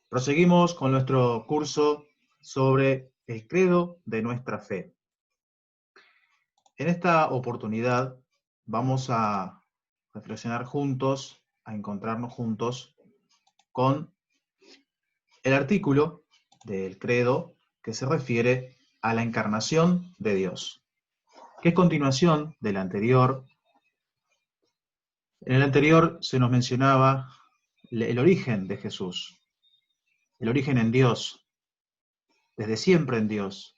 Proseguimos con nuestro curso sobre el credo de nuestra fe. En esta oportunidad vamos a reflexionar juntos, a encontrarnos juntos con el artículo del credo que se refiere a la encarnación de Dios, que es continuación del anterior. En el anterior se nos mencionaba el origen de Jesús, el origen en Dios, desde siempre en Dios,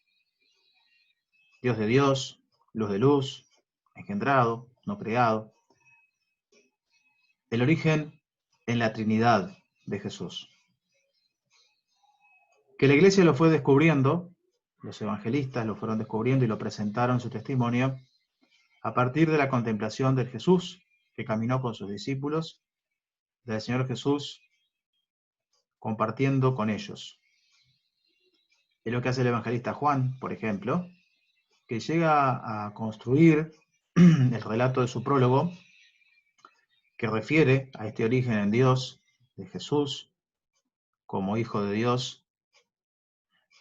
Dios de Dios, luz de luz, engendrado, no creado. El origen en la Trinidad de Jesús. Que la Iglesia lo fue descubriendo, los evangelistas lo fueron descubriendo y lo presentaron en su testimonio a partir de la contemplación del Jesús que caminó con sus discípulos, del Señor Jesús compartiendo con ellos. Es lo que hace el evangelista Juan, por ejemplo, que llega a construir el relato de su prólogo que refiere a este origen en Dios de Jesús como Hijo de Dios,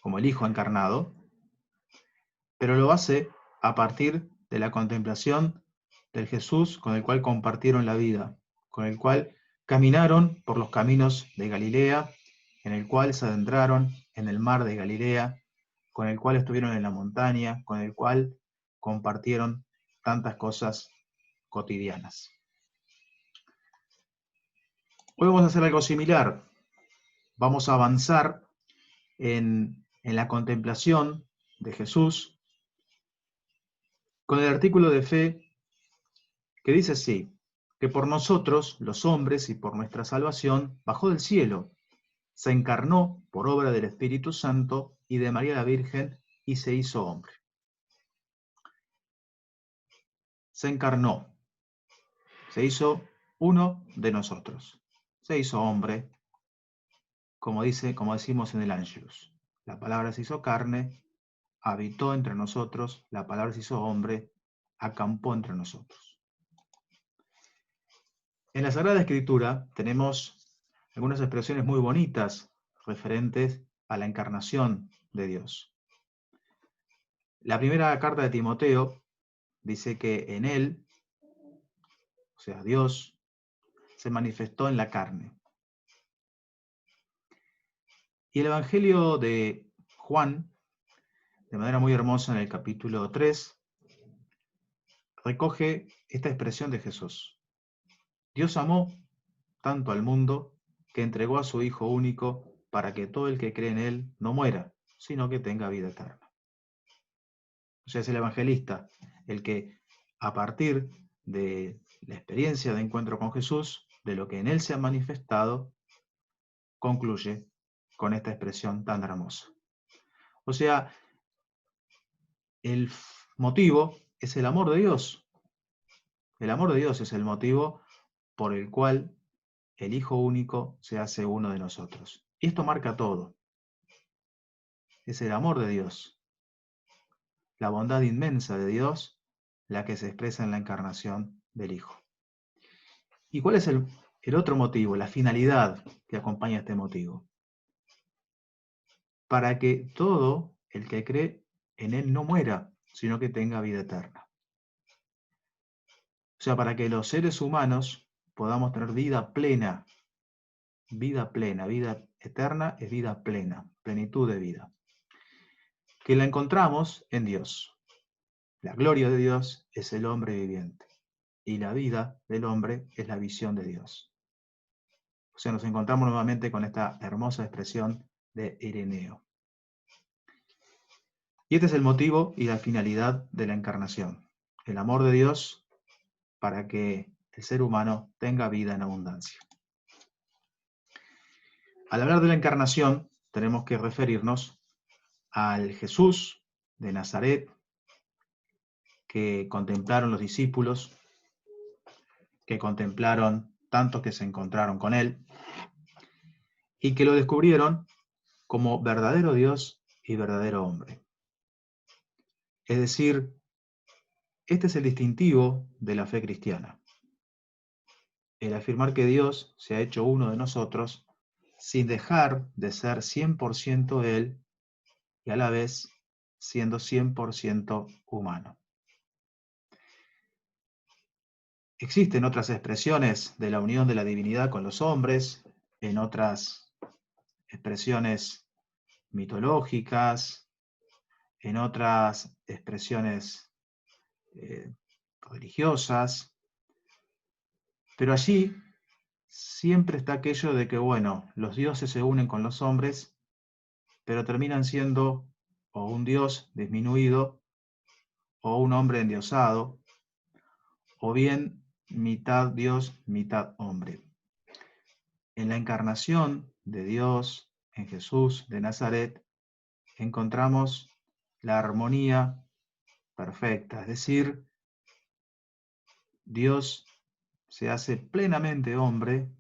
como el Hijo encarnado, pero lo hace a partir de la contemplación del Jesús con el cual compartieron la vida, con el cual caminaron por los caminos de Galilea, en el cual se adentraron en el mar de Galilea, con el cual estuvieron en la montaña, con el cual compartieron tantas cosas cotidianas. Hoy vamos a hacer algo similar. Vamos a avanzar en la contemplación de Jesús con el artículo de fe que dice así, que por nosotros, los hombres, y por nuestra salvación, bajó del cielo, se encarnó por obra del Espíritu Santo y de María la Virgen, y se hizo hombre. Se encarnó, se hizo uno de nosotros, se hizo hombre, como decimos en el Ángelus. La palabra se hizo carne, habitó entre nosotros, la palabra se hizo hombre, acampó entre nosotros. En la Sagrada Escritura tenemos algunas expresiones muy bonitas referentes a la encarnación de Dios. La primera carta de Timoteo dice que en él, o sea, Dios, se manifestó en la carne. Y el Evangelio de Juan, de manera muy hermosa en el capítulo 3, recoge esta expresión de Jesús. Dios amó tanto al mundo que entregó a su Hijo único para que todo el que cree en él no muera, sino que tenga vida eterna. O sea, es el evangelista el que, a partir de la experiencia de encuentro con Jesús, de lo que en él se ha manifestado, concluye con esta expresión tan hermosa. O sea, el motivo es el amor de Dios. El amor de Dios es el motivo por el cual el Hijo único se hace uno de nosotros. Y esto marca todo. Es el amor de Dios, la bondad inmensa de Dios, la que se expresa en la encarnación del Hijo. ¿Y cuál es el otro motivo, la finalidad que acompaña este motivo? Para que todo el que cree en Él no muera, sino que tenga vida eterna. O sea, para que los seres humanos podamos tener vida plena, vida eterna es vida plena, plenitud de vida. Que la encontramos en Dios. La gloria de Dios es el hombre viviente. Y la vida del hombre es la visión de Dios. O sea, nos encontramos nuevamente con esta hermosa expresión de Ireneo. Y este es el motivo y la finalidad de la encarnación. El amor de Dios para que el ser humano tenga vida en abundancia. Al hablar de la encarnación, tenemos que referirnos al Jesús de Nazaret que contemplaron los discípulos, que contemplaron tantos que se encontraron con él, y que lo descubrieron como verdadero Dios y verdadero hombre. Es decir, este es el distintivo de la fe cristiana. El afirmar que Dios se ha hecho uno de nosotros sin dejar de ser 100% Él y a la vez siendo 100% humano. Existen otras expresiones de la unión de la divinidad con los hombres, en otras expresiones mitológicas, en otras expresiones religiosas, pero allí siempre está aquello de que, bueno, los dioses se unen con los hombres, pero terminan siendo o un dios disminuido, o un hombre endiosado, o bien mitad Dios, mitad hombre. En la encarnación de Dios, en Jesús de Nazaret, encontramos la armonía perfecta, es decir, Dios se hace plenamente hombre,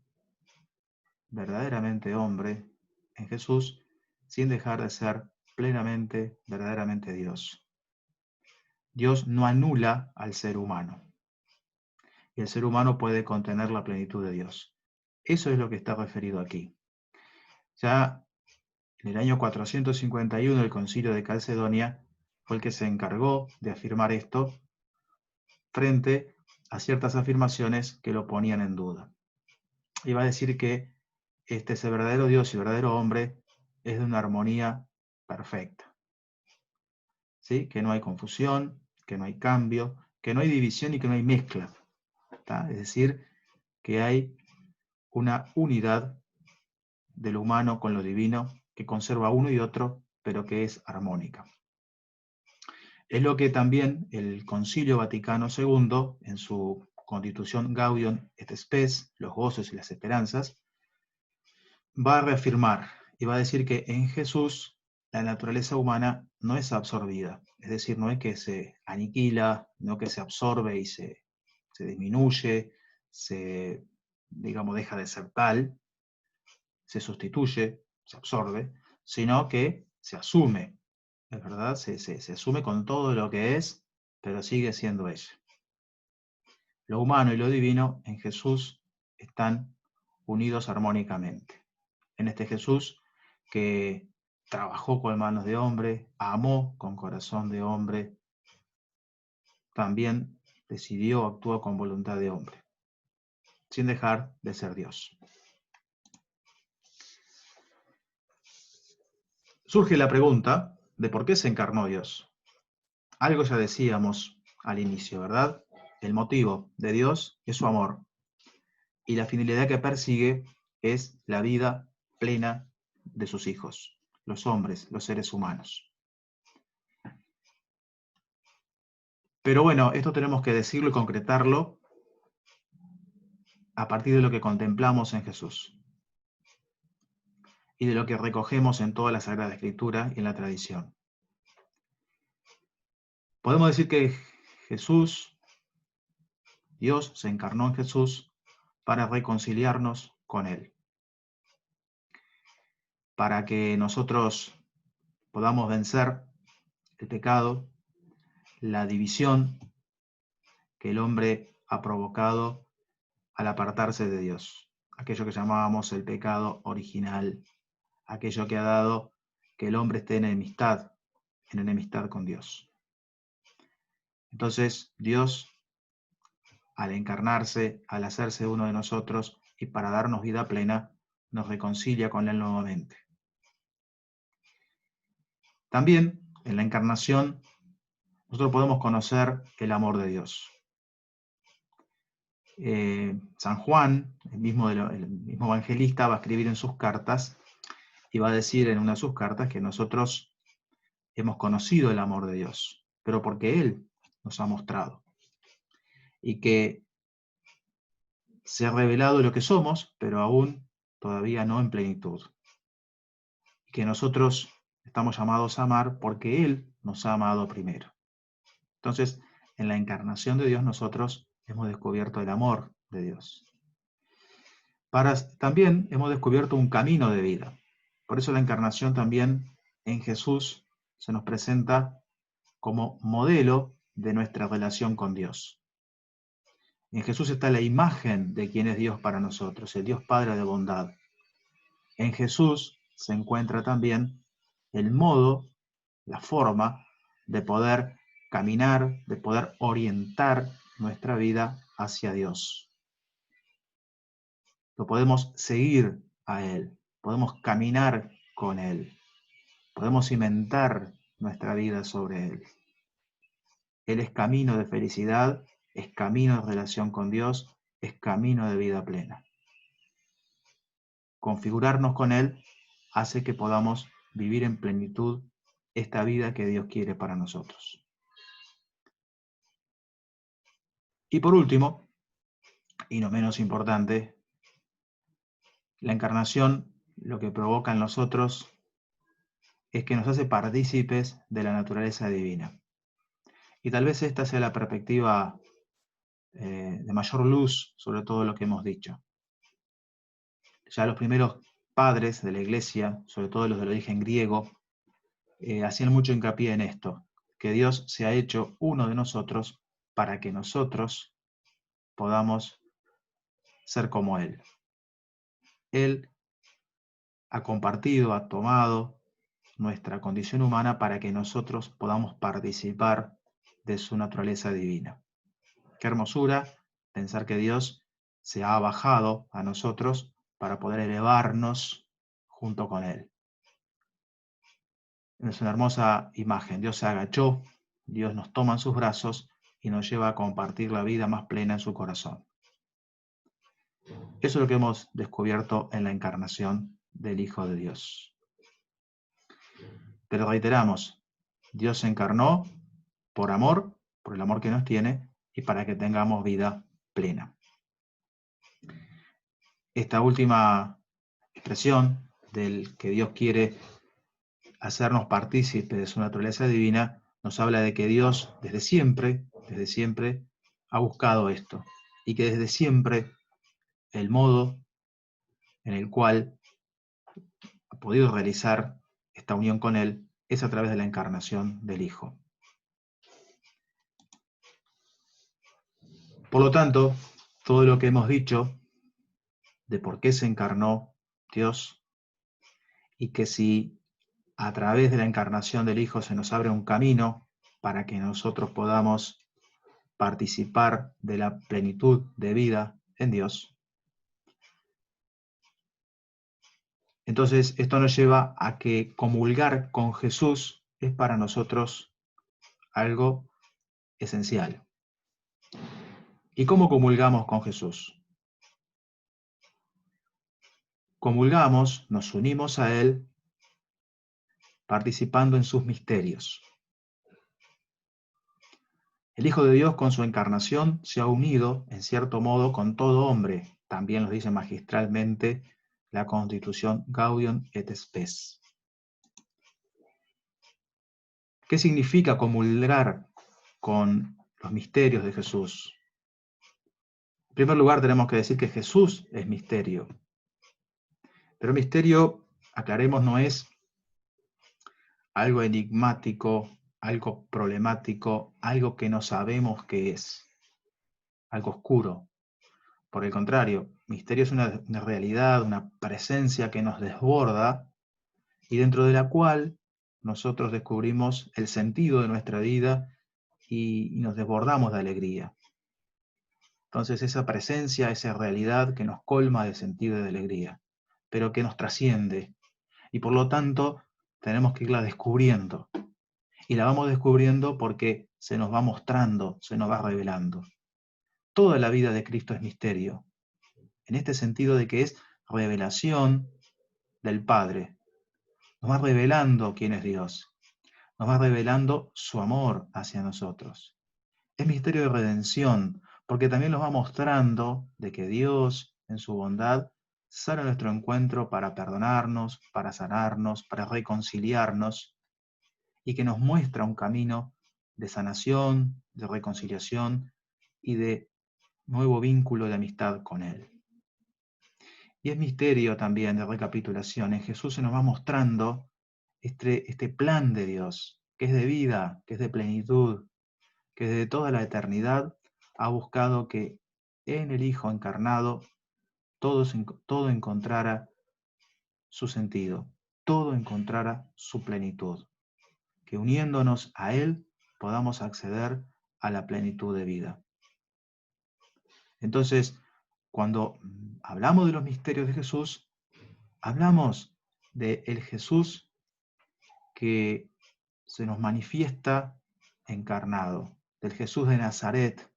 verdaderamente hombre, en Jesús, sin dejar de ser plenamente, verdaderamente Dios. Dios no anula al ser humano, y el ser humano puede contener la plenitud de Dios. Eso es lo que está referido aquí. Ya en el año 451 el Concilio de Calcedonia fue el que se encargó de afirmar esto frente a ciertas afirmaciones que lo ponían en duda. Iba a decir que ese verdadero Dios y verdadero hombre es de una armonía perfecta, ¿sí? Que no hay confusión, que no hay cambio, que no hay división y que no hay mezcla, ¿tá? Es decir, que hay una unidad de lo humano con lo divino que conserva uno y otro, pero que es armónica. Es lo que también el Concilio Vaticano II, en su Constitución Gaudium et Spes, los gozos y las esperanzas, va a reafirmar y va a decir que en Jesús la naturaleza humana no es absorbida, es decir, no es que se aniquila, no que se absorbe y se disminuye, digamos, deja de ser tal, se sustituye, se absorbe, sino que se asume, es verdad, se asume con todo lo que es, pero sigue siendo ella. Lo humano y lo divino en Jesús están unidos armónicamente. En este Jesús que trabajó con manos de hombre, amó con corazón de hombre, también decidió, actuó con voluntad de hombre, sin dejar de ser Dios. Surge la pregunta de por qué se encarnó Dios. Algo ya decíamos al inicio, ¿verdad? El motivo de Dios es su amor y la finalidad que persigue es la vida plena de sus hijos, los hombres, los seres humanos. Pero bueno, esto tenemos que decirlo y concretarlo a partir de lo que contemplamos en Jesús y de lo que recogemos en toda la Sagrada Escritura y en la tradición. Podemos decir que Jesús, Dios, se encarnó en Jesús para reconciliarnos con Él, para que nosotros podamos vencer el pecado, la división que el hombre ha provocado al apartarse de Dios, aquello que llamábamos el pecado original, aquello que ha dado que el hombre esté en enemistad con Dios. Entonces, Dios, al encarnarse, al hacerse uno de nosotros y para darnos vida plena, nos reconcilia con Él nuevamente. También, en la encarnación, nosotros podemos conocer el amor de Dios. San Juan, el mismo evangelista, va a escribir en sus cartas y va a decir en una de sus cartas que nosotros hemos conocido el amor de Dios, pero porque Él nos ha mostrado. Y que se ha revelado lo que somos, pero aún todavía no en plenitud. Y que nosotros estamos llamados a amar porque Él nos ha amado primero. Entonces, en la encarnación de Dios nosotros hemos descubierto el amor de Dios. También hemos descubierto un camino de vida. Por eso la encarnación también en Jesús se nos presenta como modelo de nuestra relación con Dios. En Jesús está la imagen de quién es Dios para nosotros, el Dios Padre de bondad. En Jesús se encuentra también el modo, la forma de poder caminar, de poder orientar nuestra vida hacia Dios. Lo podemos seguir a Él, podemos caminar con Él, podemos cimentar nuestra vida sobre Él. Él es camino de felicidad, es camino de relación con Dios, es camino de vida plena. Configurarnos con Él hace que podamos vivir en plenitud esta vida que Dios quiere para nosotros. Y por último, y no menos importante, la encarnación lo que provoca en nosotros es que nos hace partícipes de la naturaleza divina. Y tal vez esta sea la perspectiva de mayor luz sobre todo lo que hemos dicho. Ya los primeros padres de la Iglesia, sobre todo los del origen griego, hacían mucho hincapié en esto, que Dios se ha hecho uno de nosotros para que nosotros podamos ser como Él. Él ha compartido, ha tomado nuestra condición humana para que nosotros podamos participar de su naturaleza divina. Qué hermosura pensar que Dios se ha bajado a nosotros para poder elevarnos junto con Él. Es una hermosa imagen. Dios se agachó, Dios nos toma en sus brazos y nos lleva a compartir la vida más plena en su corazón. Eso es lo que hemos descubierto en la encarnación del Hijo de Dios. Pero reiteramos, Dios se encarnó por amor, por el amor que nos tiene, y para que tengamos vida plena. Esta última expresión del que Dios quiere hacernos partícipes de su naturaleza divina, nos habla de que Dios desde siempre, ha buscado esto, y que desde siempre el modo en el cual ha podido realizar esta unión con Él es a través de la encarnación del Hijo. Por lo tanto, todo lo que hemos dicho de por qué se encarnó Dios, y que si a través de la encarnación del Hijo se nos abre un camino para que nosotros podamos participar de la plenitud de vida en Dios. Entonces, esto nos lleva a que comulgar con Jesús es para nosotros algo esencial. ¿Y cómo comulgamos con Jesús? Comulgamos, nos unimos a Él participando en sus misterios. El Hijo de Dios con su encarnación se ha unido, en cierto modo, con todo hombre. También nos dice magistralmente la Constitución Gaudium et Spes. ¿Qué significa comulgar con los misterios de Jesús? En primer lugar, tenemos que decir que Jesús es misterio. Pero misterio, aclaremos, no es algo enigmático, algo problemático, algo que no sabemos qué es, algo oscuro. Por el contrario, misterio es una realidad, una presencia que nos desborda y dentro de la cual nosotros descubrimos el sentido de nuestra vida y nos desbordamos de alegría. Entonces esa presencia, esa realidad que nos colma de sentido y de alegría, pero que nos trasciende y por lo tanto tenemos que irla descubriendo. Y la vamos descubriendo porque se nos va mostrando, se nos va revelando. Toda la vida de Cristo es misterio, en este sentido de que es revelación del Padre. Nos va revelando quién es Dios, nos va revelando su amor hacia nosotros. Es misterio de redención, porque también nos va mostrando de que Dios, en su bondad, sale a nuestro encuentro para perdonarnos, para sanarnos, para reconciliarnos, y que nos muestra un camino de sanación, de reconciliación y de nuevo vínculo de amistad con Él. Y es misterio también de recapitulación. En Jesús se nos va mostrando este plan de Dios, que es de vida, que es de plenitud, que desde toda la eternidad ha buscado que en el Hijo encarnado todo encontrara su sentido, todo encontrara su plenitud, que uniéndonos a Él podamos acceder a la plenitud de vida. Entonces, cuando hablamos de los misterios de Jesús, hablamos de el Jesús que se nos manifiesta encarnado, del Jesús de Nazaret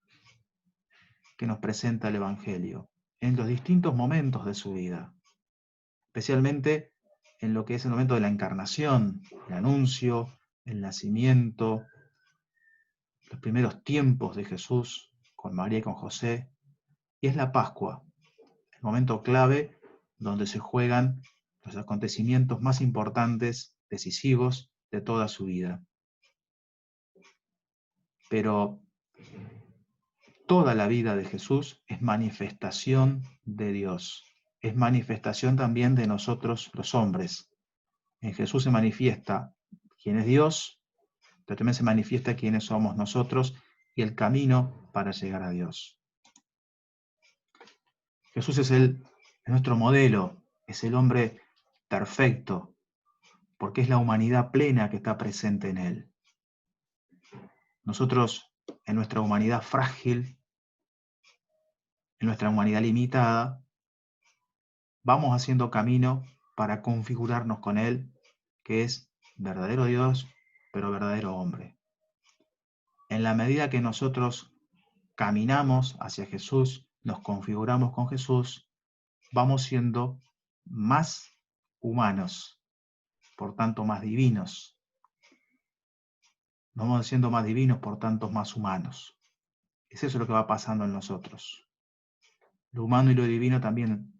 que nos presenta el Evangelio en los distintos momentos de su vida, especialmente en lo que es el momento de la encarnación, el anuncio, el nacimiento, los primeros tiempos de Jesús con María y con José, y es la Pascua, el momento clave donde se juegan los acontecimientos más importantes, decisivos de toda su vida. Pero toda la vida de Jesús es manifestación de Dios, es manifestación también de nosotros los hombres. En Jesús se manifiesta quién es Dios, pero también se manifiesta quiénes somos nosotros y el camino para llegar a Dios. Jesús es nuestro modelo, es el hombre perfecto, porque es la humanidad plena que está presente en él. Nosotros, en nuestra humanidad frágil, en nuestra humanidad limitada, vamos haciendo camino para configurarnos con Él, que es verdadero Dios, pero verdadero hombre. En la medida que nosotros caminamos hacia Jesús, nos configuramos con Jesús, vamos siendo más humanos, por tanto más divinos. Vamos siendo más divinos, por tanto más humanos. Es eso lo que va pasando en nosotros. Lo humano y lo divino también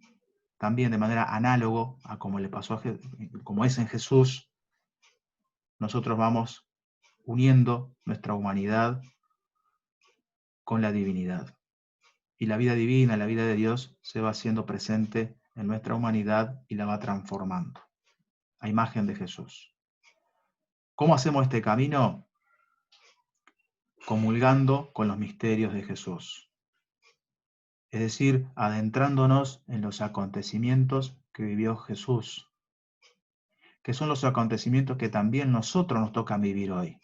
de manera análogo a como le pasó como es en Jesús, nosotros vamos uniendo nuestra humanidad con la divinidad. Y la vida divina, la vida de Dios, se va haciendo presente en nuestra humanidad y la va transformando a imagen de Jesús. ¿Cómo hacemos este camino? Comulgando con los misterios de Jesús. Es decir, adentrándonos en los acontecimientos que vivió Jesús, que son los acontecimientos que también nosotros nos tocan vivir hoy.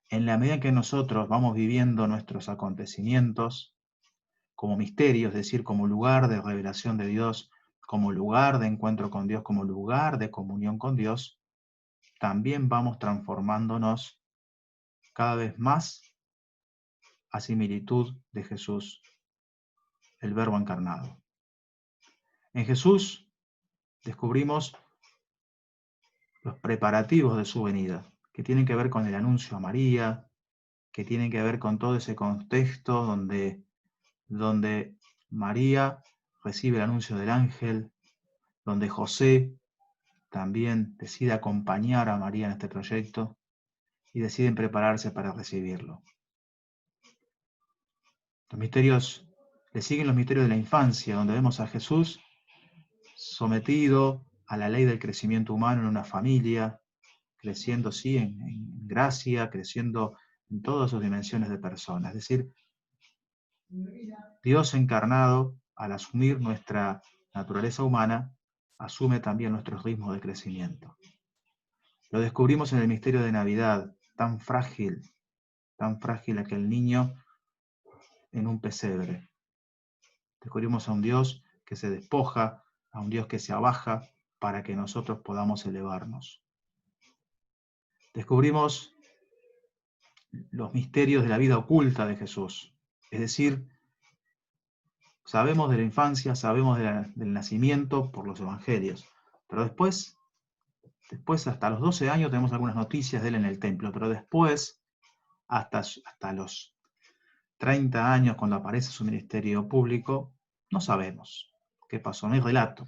En la medida en que nosotros vamos viviendo nuestros acontecimientos como misterio, es decir, como lugar de revelación de Dios, como lugar de encuentro con Dios, como lugar de comunión con Dios, también vamos transformándonos cada vez más a similitud de Jesús, el Verbo encarnado. En Jesús descubrimos los preparativos de su venida, que tienen que ver con el anuncio a María, que tienen que ver con todo ese contexto donde María recibe el anuncio del ángel, donde José también decide acompañar a María en este proyecto y deciden prepararse para recibirlo. Los misterios, le siguen los misterios de la infancia, donde vemos a Jesús sometido a la ley del crecimiento humano en una familia, creciendo sí en gracia, creciendo en todas sus dimensiones de persona. Es decir, Dios encarnado, al asumir nuestra naturaleza humana, asume también nuestros ritmos de crecimiento. Lo descubrimos en el misterio de Navidad, tan frágil aquel niño en un pesebre. Descubrimos a un Dios que se despoja, a un Dios que se abaja para que nosotros podamos elevarnos. Descubrimos los misterios de la vida oculta de Jesús, es decir, sabemos de la infancia, sabemos del nacimiento por los evangelios, pero después hasta los 12 años tenemos algunas noticias de él en el templo, pero después, hasta los 30 años, cuando aparece su ministerio público, no sabemos qué pasó, no hay relato.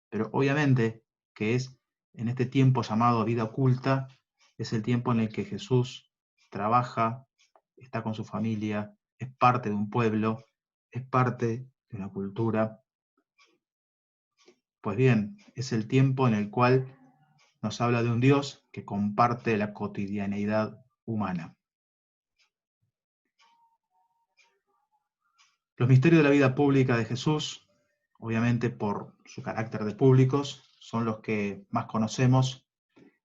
Pero obviamente que es en este tiempo llamado vida oculta, es el tiempo en el que Jesús trabaja, está con su familia, es parte de un pueblo, es parte de una cultura. Pues bien, es el tiempo en el cual nos habla de un Dios que comparte la cotidianeidad humana. Los misterios de la vida pública de Jesús, obviamente por su carácter de públicos, son los que más conocemos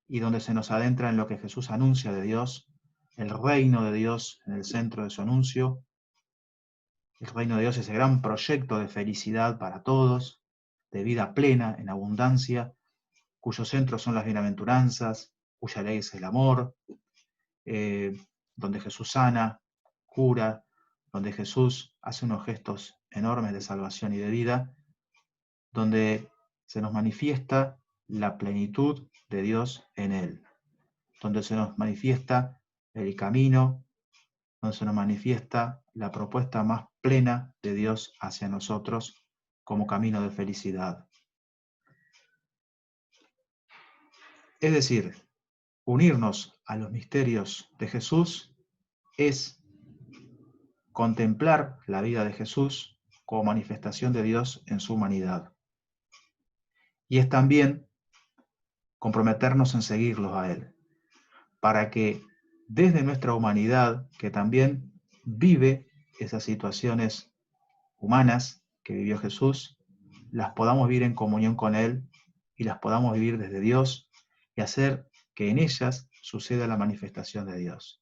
y donde se nos adentra en lo que Jesús anuncia de Dios, el reino de Dios en el centro de su anuncio. El reino de Dios es ese gran proyecto de felicidad para todos, de vida plena, en abundancia, cuyo centro son las bienaventuranzas, cuya ley es el amor, donde Jesús sana, cura, donde Jesús hace unos gestos enormes de salvación y de vida, donde se nos manifiesta la plenitud de Dios en Él, donde se nos manifiesta el camino, donde se nos manifiesta la propuesta más plena de Dios hacia nosotros como camino de felicidad. Es decir, unirnos a los misterios de Jesús es contemplar la vida de Jesús como manifestación de Dios en su humanidad. Y es también comprometernos en seguirlos a Él, para que desde nuestra humanidad, que también vive esas situaciones humanas que vivió Jesús, las podamos vivir en comunión con Él y las podamos vivir desde Dios y hacer que en ellas suceda la manifestación de Dios.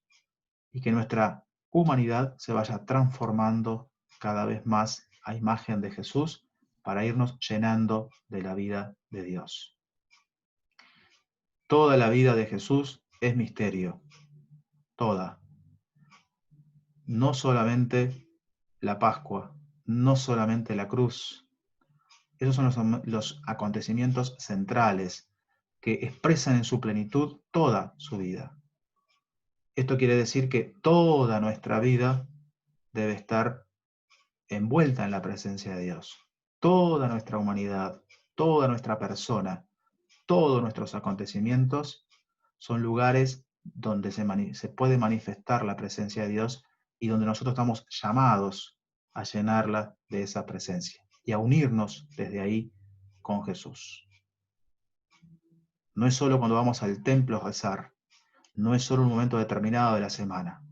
Y que nuestra humanidad se vaya transformando cada vez más a imagen de Jesús para irnos llenando de la vida de Dios. Toda la vida de Jesús es misterio, toda. No solamente la Pascua, no solamente la cruz. Esos son los acontecimientos centrales que expresan en su plenitud toda su vida. Esto quiere decir que toda nuestra vida debe estar envuelta en la presencia de Dios. Toda nuestra humanidad, toda nuestra persona, todos nuestros acontecimientos son lugares donde se puede manifestar la presencia de Dios y donde nosotros estamos llamados a llenarla de esa presencia y a unirnos desde ahí con Jesús. No es solo cuando vamos al templo a rezar, no es solo un momento determinado de la semana,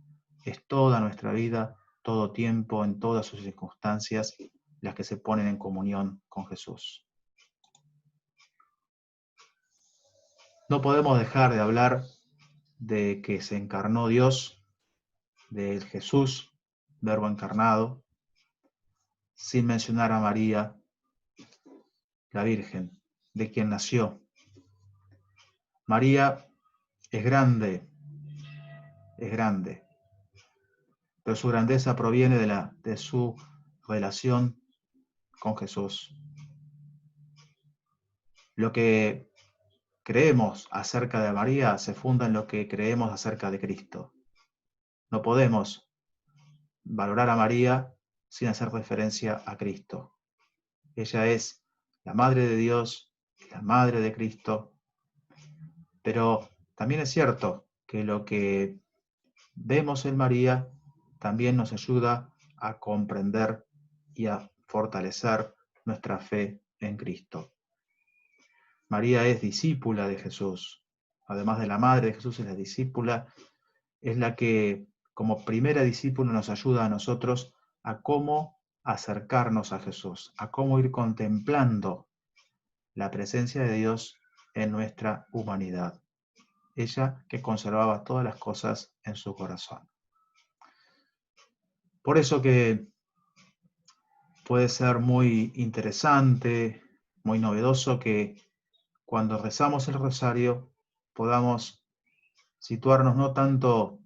es toda nuestra vida, todo tiempo, en todas sus circunstancias, las que se ponen en comunión con Jesús. No podemos dejar de hablar de que se encarnó Dios, del Jesús, Verbo encarnado, sin mencionar a María, la Virgen, de quien nació. María es grande, pero su grandeza proviene de su relación con Jesús. Lo que creemos acerca de María se funda en lo que creemos acerca de Cristo. No podemos valorar a María sin hacer referencia a Cristo. Ella es la Madre de Dios, la Madre de Cristo, pero también es cierto que lo que vemos en María también nos ayuda a comprender y a fortalecer nuestra fe en Cristo. María es discípula de Jesús. Además de la madre de Jesús, es la discípula, es la que como primera discípula nos ayuda a nosotros a cómo acercarnos a Jesús, a cómo ir contemplando la presencia de Dios en nuestra humanidad. Ella que conservaba todas las cosas en su corazón. Por eso que puede ser muy interesante, muy novedoso que cuando rezamos el rosario podamos situarnos no tanto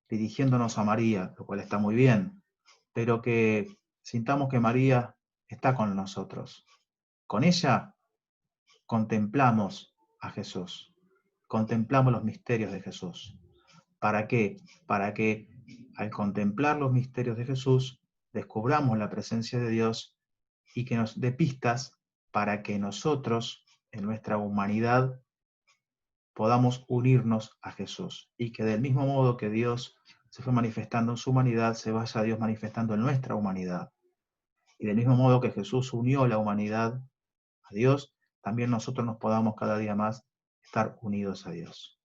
dirigiéndonos a María, lo cual está muy bien, pero que sintamos que María está con nosotros. Con ella contemplamos a Jesús, contemplamos los misterios de Jesús. ¿Para qué? Para que al contemplar los misterios de Jesús descubramos la presencia de Dios y que nos dé pistas para que nosotros, en nuestra humanidad, podamos unirnos a Jesús y que del mismo modo que Dios se fue manifestando en su humanidad, se vaya Dios manifestando en nuestra humanidad. Y del mismo modo que Jesús unió la humanidad a Dios, también nosotros nos podamos cada día más estar unidos a Dios.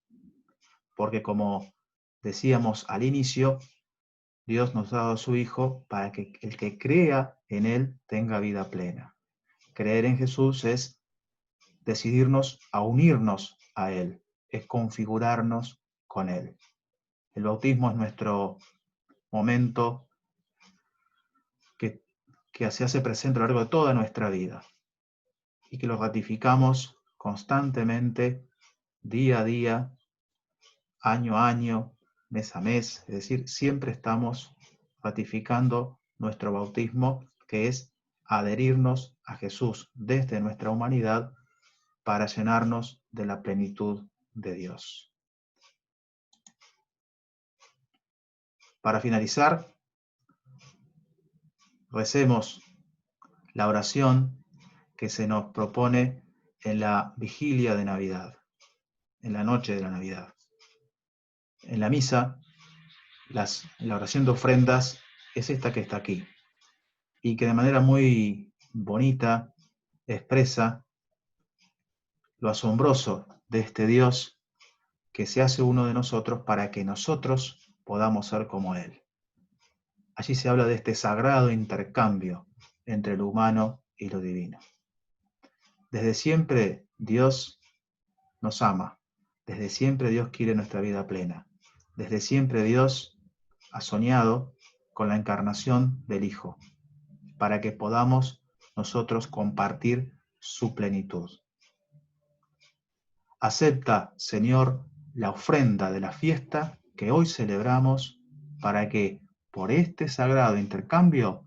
Porque como decíamos al inicio, Dios nos ha dado a su Hijo para que el que crea en Él tenga vida plena. Creer en Jesús es decidirnos a unirnos a Él, es configurarnos con Él. El bautismo es nuestro momento que se hace presente a lo largo de toda nuestra vida y que lo ratificamos constantemente, día a día, año a año, mes a mes, es decir, siempre estamos ratificando nuestro bautismo, que es adherirnos a Jesús desde nuestra humanidad para llenarnos de la plenitud de Dios. Para finalizar, recemos la oración que se nos propone en la vigilia de Navidad, en la noche de la Navidad. En la misa, la oración de ofrendas es esta que está aquí, y que de manera muy bonita expresa lo asombroso de este Dios que se hace uno de nosotros para que nosotros podamos ser como Él. Allí se habla de este sagrado intercambio entre lo humano y lo divino. Desde siempre Dios nos ama, desde siempre Dios quiere nuestra vida plena, desde siempre Dios ha soñado con la encarnación del Hijo, para que podamos nosotros compartir su plenitud. Acepta, Señor, la ofrenda de la fiesta que hoy celebramos para que, por este sagrado intercambio,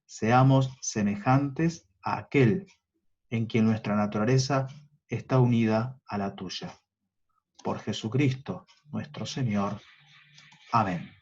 seamos semejantes a aquel en quien nuestra naturaleza está unida a la tuya. Por Jesucristo, nuestro Señor. Amén.